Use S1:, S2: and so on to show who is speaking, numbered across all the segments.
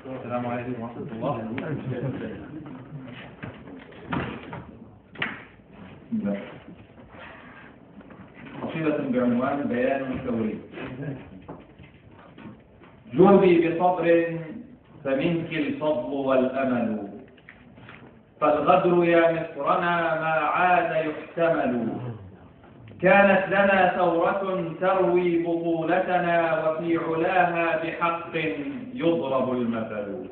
S1: السلام عليكم ورحمة الله. قصيدة بعنوان بيان التوريد. جودي بصبر فمنك الفضل والأمل، فالغدر يا مصرنا ما عاد يحتمل. كانت لنا ثورة تروي بطولتنا، وفي علاها بحق يضرب المثل.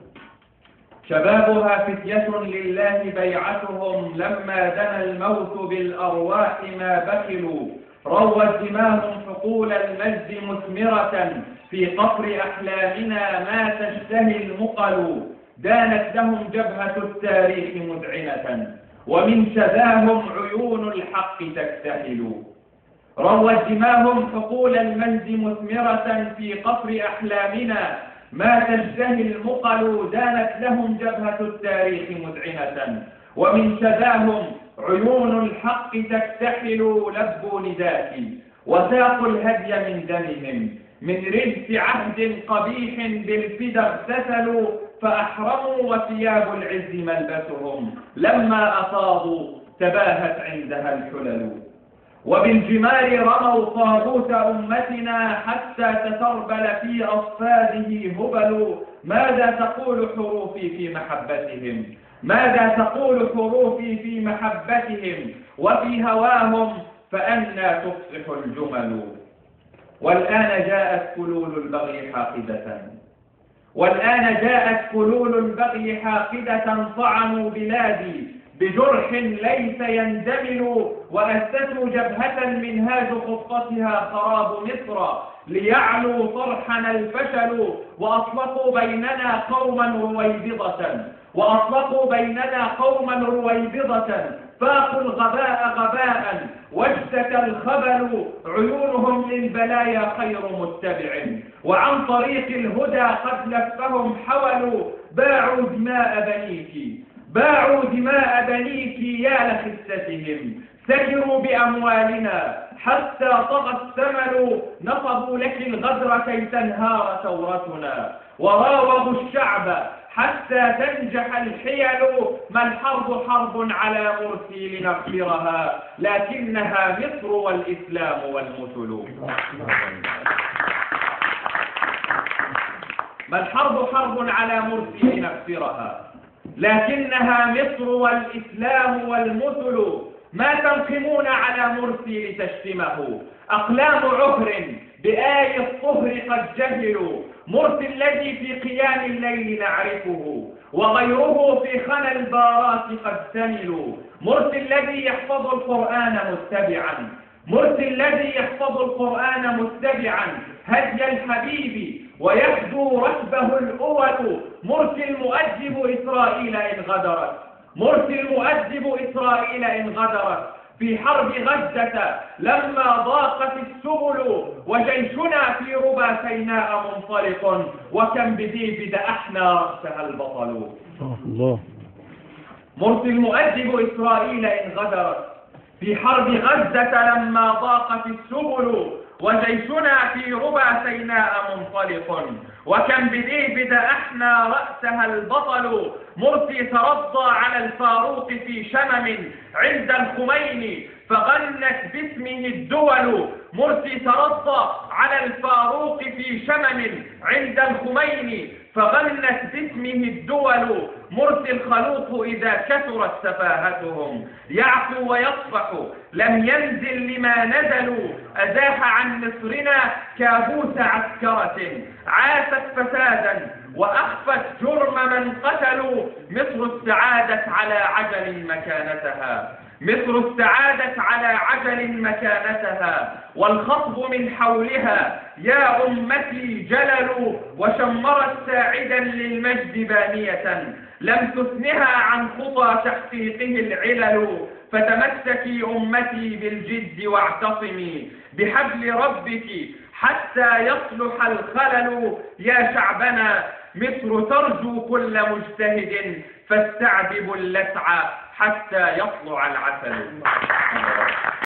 S1: شبابها فتية لله بيعتهم، لما دنا الموت بالأرواح ما بخلوا. روت دماهم حقول المجد مثمرة، في قفر أحلامنا ما تشتهي المقل. دانت لهم جبهة التاريخ مذعنة، ومن شذاهم عيون الحق تكتحل. روت دماهم حقول المجد مثمرة، في قفر أحلامنا ما تشتهي المقل. دانت لهم جبهة التاريخ مذعنة، ومن شذاهم عيون الحق تكتحل. لبوا نداكي وساقوا الهدي من دمهم، من رجس عهد قبيح بالفدا اغتسلوا. فأحرموا وثياب العز ملبسهم، لما أفاضوا تباهت عندها الحلل. وبالجمار رموا طاغوت أمتنا، حتى تتربل في أصفاده هبل. ماذا تقول حروفي في محبتهم؟ ماذا تقول حروفي في محبتهم؟ وفي هواهم فأنى تفصح الجمل. والآن جاءت كلول البغي حاقدة، والآن جاءت كلول البغي حاقدة. طعنوا بلادي بجرح ليس يندمل، وأسسوا جبهة منهاج خطتها خراب مصر، ليعلوا طرحنا الفشل. وأطلقوا بيننا قوما رويبضة، وأطلقوا بيننا قوما رويبضة. فاقوا الغباء غباء واجتكى الخبل. عيونهم للبلايا خير متبع، وعن طريق الهدى قد لفهم حولوا. باعوا دماء بنيك، باعوا دماء بنيك يا لخستهم. سكروا بأموالنا حتى طغى الثمل. نصبوا لك الغدر كي تنهار ثورتنا، وراوغوا الشعب حتى تنجح الحيل. ما الحرب حرب على مرسي لنغفرها، لكنها مصر والإسلام والمثل. ما الحرب حرب على مرسي لنغفرها، لكنها مصر والإسلام والمثل. ما تنقمون على مرسي لتشتمه، أقلام عهر بآي الطهر قد جهلوا. مرسي الذي في قيام الليل نعرفه، وغيره في خنا البارات قد سملوا. مرسي الذي يحفظ القرآن متبعا، مرسي الذي يحفظ القرآن متبعا هدي الحبيب، ويهدو ركبه الأول. مرسي المؤدب إسرائيل إن غدرت، مرسي المؤدب إسرائيل إن غدرت. في حرب غزة لما ضاقت السبل، وجيشنا في ربى سيناء منطلق. وكم بذيب دأحنا رأسها البطل. الله. مرسي المؤدب إسرائيل إن غدرت، في حرب غزة لما ضاقت السبل، وجيشنا في ربى سيناء منطلق. وكم بذيب دأحنا رأسها البطل. مرسي ترضى على الفاروق في شمم عند الخميني، فغنت باسمه الدول. مرسي ترضى على الفاروق في شمم عند الخميني، فغنت باسمه الدول. مرسي الخلوق إذا كثرت سفاهتهم، يعفو ويصفح لم ينزل لما نزلوا. أزاح عن مصرنا كابوس عسكرة، عاست فسادا وأخفت جرم من قتلوا. مصر استعادت على عجل مكانتها، مصر استعادت على عجل مكانتها. والخطب من حولها يا أمتي جلل، وشمرت ساعدا للمجد بانية، لم تثنها عن خطى تحقيقه العلل. فتمسكي أمتي بالجد واعتصمي بحبل ربك حتى يصلح الخلل. يا شعبنا مصر ترجو كل مجتهد، فاستعذبوا اللسع حتى يطلع العسل.